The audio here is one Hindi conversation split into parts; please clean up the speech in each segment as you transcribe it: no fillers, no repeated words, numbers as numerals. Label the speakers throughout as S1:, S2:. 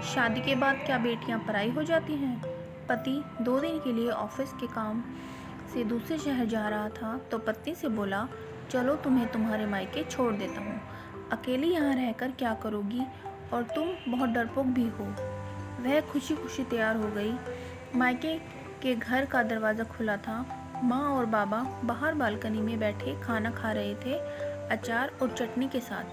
S1: शादी के बाद क्या बेटियां पराई हो जाती हैं? पति 2 दिन के लिए ऑफिस के काम से दूसरे शहर जा रहा था तो पत्नी से बोला, चलो तुम्हें तुम्हारे मायके छोड़ देता हूँ। अकेली यहाँ रहकर क्या करोगी, और तुम बहुत डरपोक भी हो। वह खुशी खुशी तैयार हो गई। मायके के घर का दरवाज़ा खुला था। माँ और बाबा बाहर बालकनी में बैठे खाना खा रहे थे, अचार और चटनी के साथ।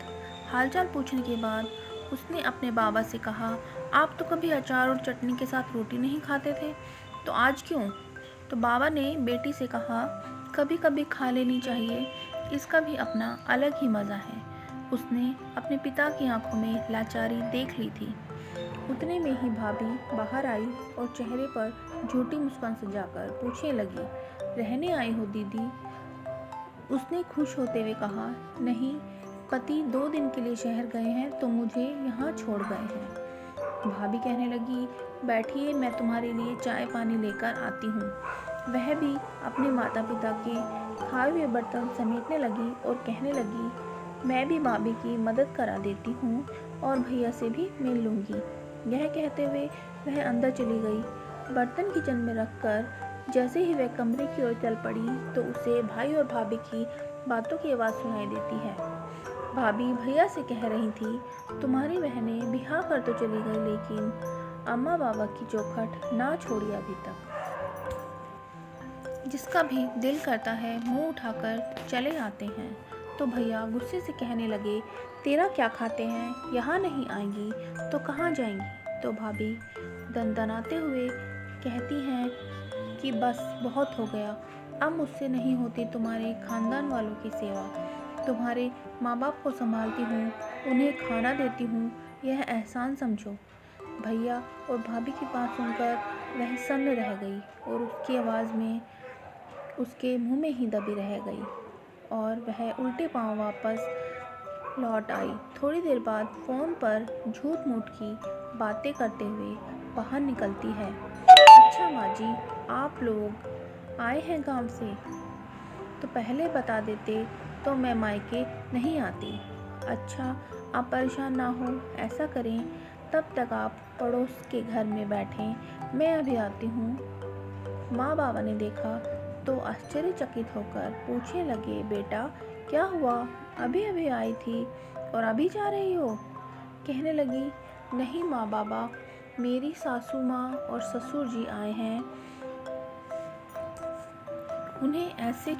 S1: हालचाल पूछने के बाद उसने अपने बाबा से कहा, आप तो कभी अचार और चटनी के साथ रोटी नहीं खाते थे, तो आज क्यों? तो बाबा ने बेटी से कहा, कभी कभी खा लेनी चाहिए, इसका भी अपना अलग ही मज़ा है। उसने अपने पिता की आंखों में लाचारी देख ली थी। उतने में ही भाभी बाहर आई और चेहरे पर झूठी मुस्कान सजाकर पूछने लगी, रहने आई हो दीदी? उसने खुश होते हुए कहा, नहीं, पति 2 दिन के लिए शहर गए हैं तो मुझे यहाँ छोड़ गए हैं। भाभी कहने लगी, बैठिए, मैं तुम्हारे लिए चाय पानी लेकर आती हूँ। वह भी अपने माता पिता के खाए हुए बर्तन समेटने लगी और कहने लगी, मैं भी भाभी की मदद करा देती हूँ और भैया से भी मिल लूँगी। यह कहते हुए वह अंदर चली गई। बर्तन किचन में रखकर जैसे ही वह कमरे की ओर चल पड़ी तो उसे भाई और भाभी की बातों की आवाज़ सुनाई देती है। भाभी भैया से कह रही थी, तुम्हारी बहनें ब्याह कर तो चली गई, लेकिन अम्मा बाबा की चौखट ना छोड़ी अभी तक। जिसका भी दिल करता है मुंह उठाकर चले आते हैं। तो भैया गुस्से से कहने लगे, तेरा क्या खाते हैं, यहाँ नहीं आएंगी तो कहाँ जाएंगी? तो भाभी दनदनाते हुए कहती हैं कि बस बहुत हो गया, अब मुझसे नहीं होती तुम्हारे खानदान वालों की सेवा। तुम्हारे माँ बाप को संभालती हूँ, उन्हें खाना देती हूँ, यह एहसान समझो। भैया और भाभी की बात सुनकर वह सन्न रह गई और उसकी आवाज़ में उसके मुंह में ही दबी रह गई और वह उल्टे पांव वापस लौट आई। थोड़ी देर बाद फ़ोन पर झूठ मूठ की बातें करते हुए बाहर निकलती है। अच्छा माँ जी, आप लोग आए हैं गांव से, तो पहले बता देते तो मैं मायके नहीं आती। अच्छा, आप परेशान ना हो, ऐसा करें, तब तक आप पड़ोस के घर में बैठें, मैं अभी आती हूँ। माँ बाबा ने देखा तो आश्चर्यचकित होकर पूछने लगे, बेटा क्या हुआ, अभी अभी आई थी और अभी जा रही हो? कहने लगी, नहीं माँ बाबा, मेरी सासू माँ और ससुर जी आए हैं, उन्हें ऐसे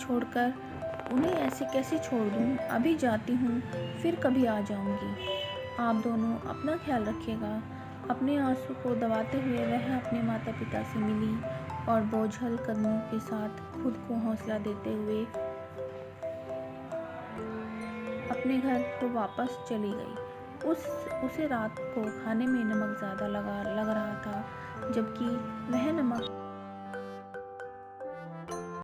S1: कैसे छोड़ दूँ? अभी जाती हूँ, फिर कभी आ जाऊँगी। आप दोनों अपना ख्याल रखिएगा। अपने आंसू को दबाते हुए वह अपने माता पिता से मिली और बोझल कदमों के साथ खुद को हौसला देते हुए अपने घर को वापस चली गई। उसे रात को खाने में नमक ज़्यादा लग रहा था, जबकि वह नमक